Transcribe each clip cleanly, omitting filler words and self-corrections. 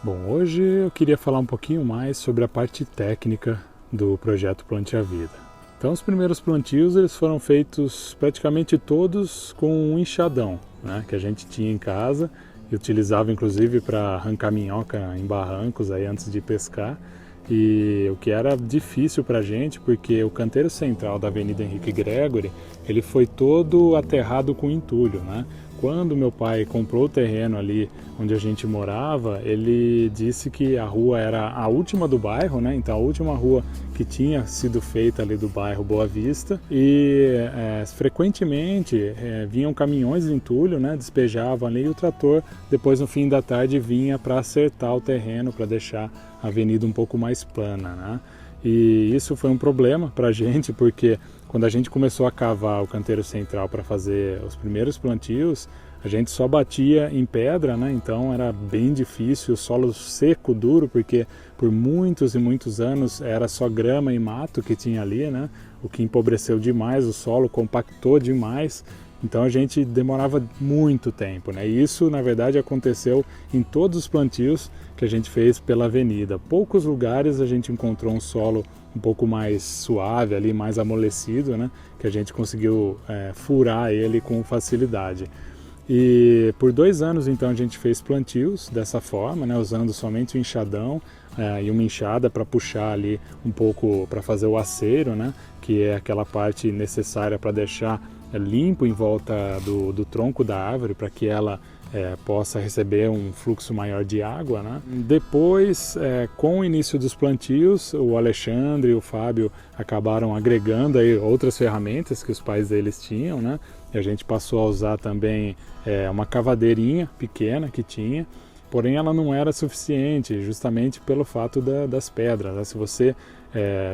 Bom, hoje eu queria falar um pouquinho mais sobre a parte técnica do projeto Plante a Vida. Então, os primeiros plantios eles foram feitos praticamente todos com um enxadão, né, que a gente tinha em casa e utilizava inclusive para arrancar minhoca em barrancos aí antes de pescar. E o que era difícil para a gente, porque o canteiro central da Avenida Henrique Gregory ele foi todo aterrado com entulho, né? Quando meu pai comprou o terreno ali onde a gente morava, ele disse que a rua era a última do bairro, né? Então a última rua que tinha sido feita ali do bairro Boa Vista e frequentemente vinham caminhões de entulho, né? Despejavam ali e o trator depois no fim da tarde vinha para acertar o terreno, para deixar a avenida um pouco mais plana, né? E isso foi um problema para a gente, porque quando a gente começou a cavar o canteiro central para fazer os primeiros plantios, a gente só batia em pedra, né? Então era bem difícil, o solo seco, duro, porque por muitos e muitos anos era só grama e mato que tinha ali, né? O que empobreceu demais o solo, compactou demais. Então a gente demorava muito tempo, né? E isso, na verdade, aconteceu em todos os plantios que a gente fez pela avenida. Poucos lugares a gente encontrou um solo um pouco mais suave ali, mais amolecido, né? Que a gente conseguiu furar ele com facilidade. E por 2 anos então a gente fez plantios dessa forma, né? Usando somente o enxadão e uma enxada para puxar ali um pouco, para fazer o aceiro, né? Que é aquela parte necessária para deixar limpo em volta do tronco da árvore para que ela possa receber um fluxo maior de água, né? Depois, com o início dos plantios, o Alexandre e o Fábio acabaram agregando aí outras ferramentas que os pais deles tinham, né? E a gente passou a usar também uma cavadeirinha pequena que tinha, porém ela não era suficiente, justamente pelo fato das pedras, né? Se você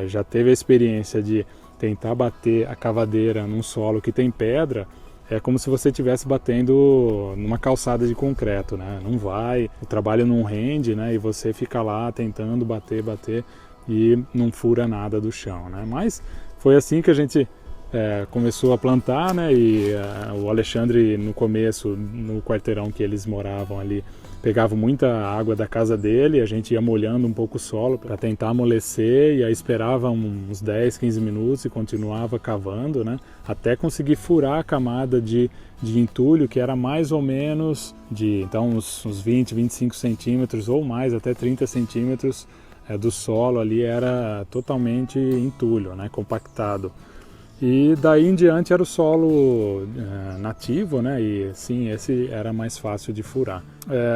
já teve a experiência de tentar bater a cavadeira num solo que tem pedra, é como se você estivesse batendo numa calçada de concreto, né? Não vai, o trabalho não rende, né? E você fica lá tentando bater e não fura nada do chão, né? Mas foi assim que a gente começou a plantar, né? E o Alexandre no começo, no quarteirão que eles moravam ali, pegava muita água da casa dele, a gente ia molhando um pouco o solo para tentar amolecer e aí esperava uns 10, 15 minutos e continuava cavando, né? Até conseguir furar a camada de entulho, que era mais ou menos então uns 20, 25 centímetros ou mais, até 30 centímetros do solo ali era totalmente entulho, né? Compactado. E daí em diante era o solo nativo, né? E sim, esse era mais fácil de furar.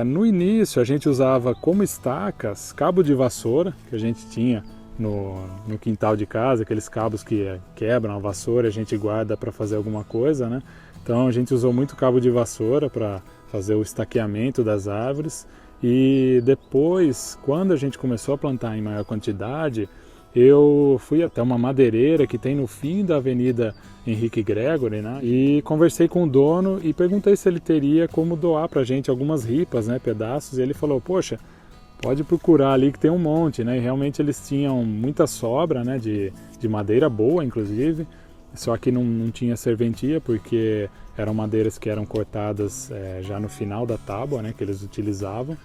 No início a gente usava como estacas cabo de vassoura que a gente tinha no quintal de casa, aqueles cabos que quebram a vassoura, a gente guarda para fazer alguma coisa, né? Então a gente usou muito cabo de vassoura para fazer o estaqueamento das árvores. E depois, quando a gente começou a plantar em maior quantidade, eu fui até uma madeireira que tem no fim da Avenida Henrique Gregory, né? E conversei com o dono e perguntei se ele teria como doar pra gente algumas ripas, né? Pedaços. E ele falou, poxa, pode procurar ali que tem um monte, né? E realmente eles tinham muita sobra, né? De madeira boa, inclusive. Só que não tinha serventia porque eram madeiras que eram cortadas já no final da tábua, né? Que eles utilizavam.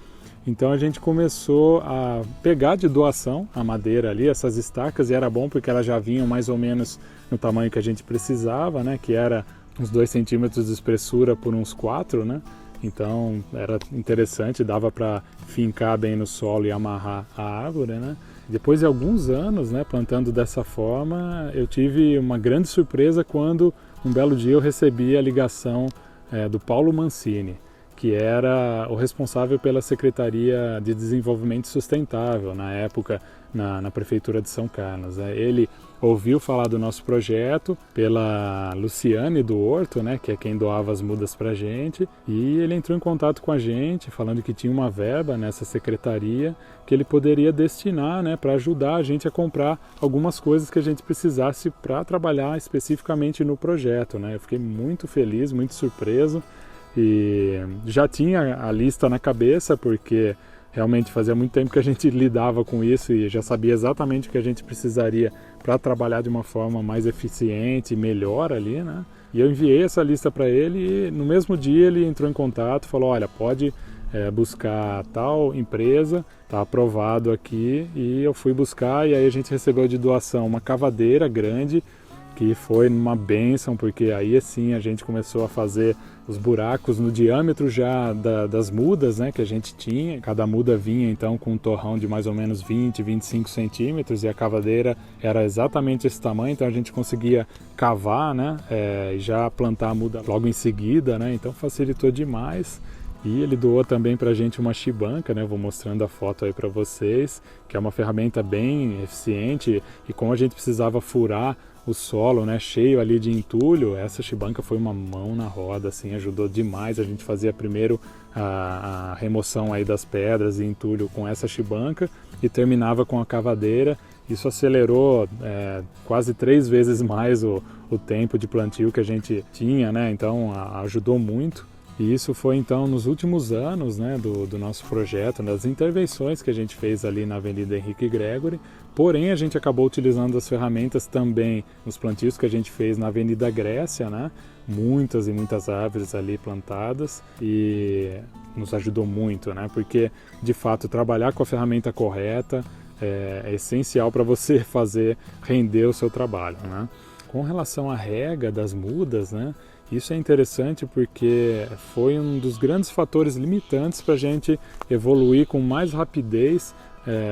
Então a gente começou a pegar de doação a madeira ali, essas estacas, e era bom porque elas já vinham mais ou menos no tamanho que a gente precisava, né? Que era uns 2 centímetros de espessura por uns 4, né? Então era interessante, dava para fincar bem no solo e amarrar a árvore, né? Depois de alguns anos, né, plantando dessa forma, eu tive uma grande surpresa quando um belo dia eu recebi a ligação do Paulo Mancini, que era o responsável pela Secretaria de Desenvolvimento Sustentável, na época, na Prefeitura de São Carlos. Ele ouviu falar do nosso projeto pela Luciane do Horto, né, que é quem doava as mudas para a gente, e ele entrou em contato com a gente, falando que tinha uma verba nessa secretaria que ele poderia destinar, né, para ajudar a gente a comprar algumas coisas que a gente precisasse para trabalhar especificamente no projeto, né. Eu fiquei muito feliz, muito surpreso, e já tinha a lista na cabeça, porque realmente fazia muito tempo que a gente lidava com isso e já sabia exatamente o que a gente precisaria para trabalhar de uma forma mais eficiente e melhor ali, né? E eu enviei essa lista para ele e no mesmo dia ele entrou em contato, falou, olha, pode buscar tal empresa, está aprovado aqui, e eu fui buscar, e aí a gente recebeu de doação uma cavadeira grande, que foi uma bênção, porque aí assim a gente começou a fazer os buracos no diâmetro já das mudas, né, que a gente tinha. Cada muda vinha então com um torrão de mais ou menos 20, 25 centímetros, e a cavadeira era exatamente esse tamanho, então a gente conseguia cavar, né, e já plantar a muda logo em seguida, né, então facilitou demais. E ele doou também para a gente uma chibanca, né? Vou mostrando a foto aí para vocês, que é uma ferramenta bem eficiente, e como a gente precisava furar o solo, né, cheio ali de entulho, essa chibanca foi uma mão na roda, assim, ajudou demais. A gente fazia primeiro a remoção aí das pedras e entulho com essa chibanca e terminava com a cavadeira. Isso acelerou quase 3 vezes mais o tempo de plantio que a gente tinha, né? Então ajudou muito. E isso foi então nos últimos anos, né, do nosso projeto, das intervenções que a gente fez ali na Avenida Henrique Gregory. Porém, a gente acabou utilizando as ferramentas também nos plantios que a gente fez na Avenida Grécia, né? Muitas e muitas árvores ali plantadas, e nos ajudou muito, né? Porque, de fato, trabalhar com a ferramenta correta é essencial para você fazer render o seu trabalho, né? Com relação à rega das mudas, né? Isso é interessante porque foi um dos grandes fatores limitantes para a gente evoluir com mais rapidez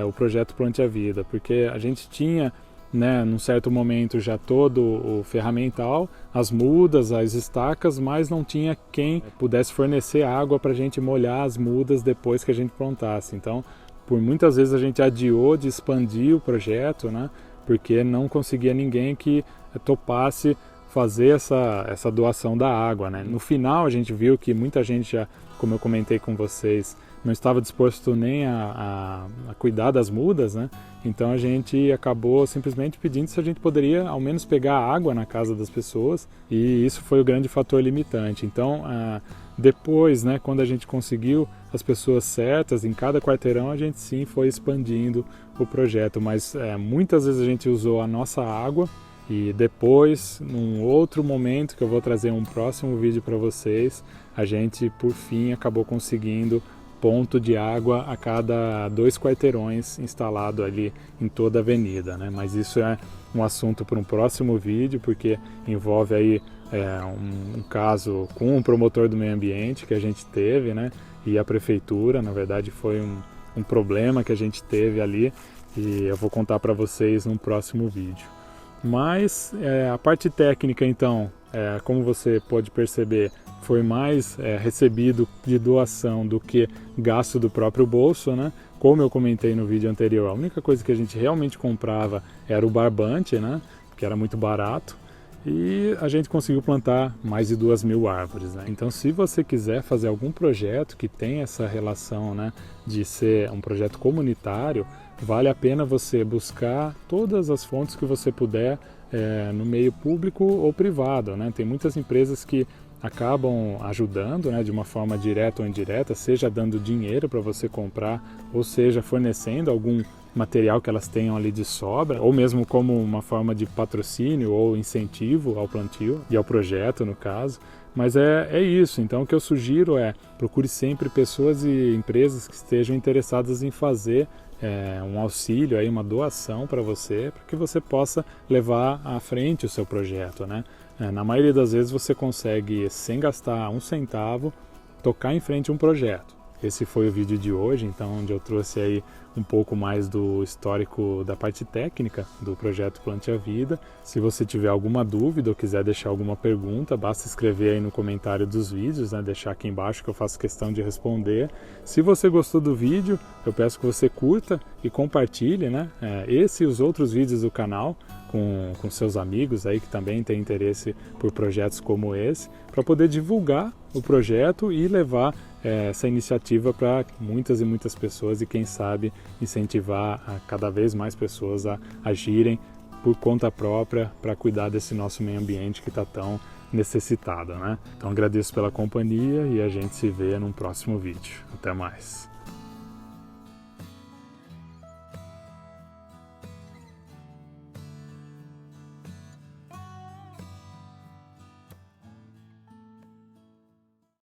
o projeto Plante a Vida, porque a gente tinha, né, num certo momento já todo o ferramental, as mudas, as estacas, mas não tinha quem pudesse fornecer água para a gente molhar as mudas depois que a gente plantasse. Então, por muitas vezes a gente adiou de expandir o projeto, né, porque não conseguia ninguém que topasse fazer essa doação da água, né? No final a gente viu que muita gente já, como eu comentei com vocês, não estava disposto nem a cuidar das mudas, né? Então a gente acabou simplesmente pedindo se a gente poderia ao menos pegar água na casa das pessoas, e isso foi o grande fator limitante. Então depois, né, quando a gente conseguiu as pessoas certas em cada quarteirão, a gente sim foi expandindo o projeto, mas muitas vezes a gente usou a nossa água. E depois, num outro momento que eu vou trazer um próximo vídeo para vocês, a gente por fim acabou conseguindo ponto de água a cada 2 quarteirões instalado ali em toda a avenida, né? Mas isso é um assunto para um próximo vídeo, porque envolve aí um caso com um promotor do meio ambiente que a gente teve, né? E a prefeitura, na verdade foi um problema que a gente teve ali, e eu vou contar para vocês no próximo vídeo. Mas a parte técnica, então, como você pode perceber, foi mais recebido de doação do que gasto do próprio bolso, né? Como eu comentei no vídeo anterior, a única coisa que a gente realmente comprava era o barbante, né? Que era muito barato, e a gente conseguiu plantar mais de 2.000 árvores, né? Então, se você quiser fazer algum projeto que tem essa relação, né, de ser um projeto comunitário, vale a pena você buscar todas as fontes que você puder no meio público ou privado, né? Tem muitas empresas que acabam ajudando, né, de uma forma direta ou indireta, seja dando dinheiro para você comprar, ou seja fornecendo algum material que elas tenham ali de sobra, ou mesmo como uma forma de patrocínio ou incentivo ao plantio e ao projeto, no caso. Mas é isso. Então o que eu sugiro procure sempre pessoas e empresas que estejam interessadas em fazer um auxílio, aí, uma doação para você, para que você possa levar à frente o seu projeto, né? Na maioria das vezes você consegue, sem gastar um centavo, tocar em frente um projeto. Esse foi o vídeo de hoje, então, onde eu trouxe aí um pouco mais do histórico da parte técnica do projeto Plante a Vida. Se você tiver alguma dúvida ou quiser deixar alguma pergunta, basta escrever aí no comentário dos vídeos, né? Deixar aqui embaixo que eu faço questão de responder. Se você gostou do vídeo, eu peço que você curta e compartilhe, né? Esse e os outros vídeos do canal com seus amigos aí que também têm interesse por projetos como esse, para poder divulgar o projeto e levar essa iniciativa para muitas e muitas pessoas, e quem sabe incentivar a cada vez mais pessoas a agirem por conta própria para cuidar desse nosso meio ambiente que está tão necessitado, né? Então agradeço pela companhia e a gente se vê num próximo vídeo. Até mais!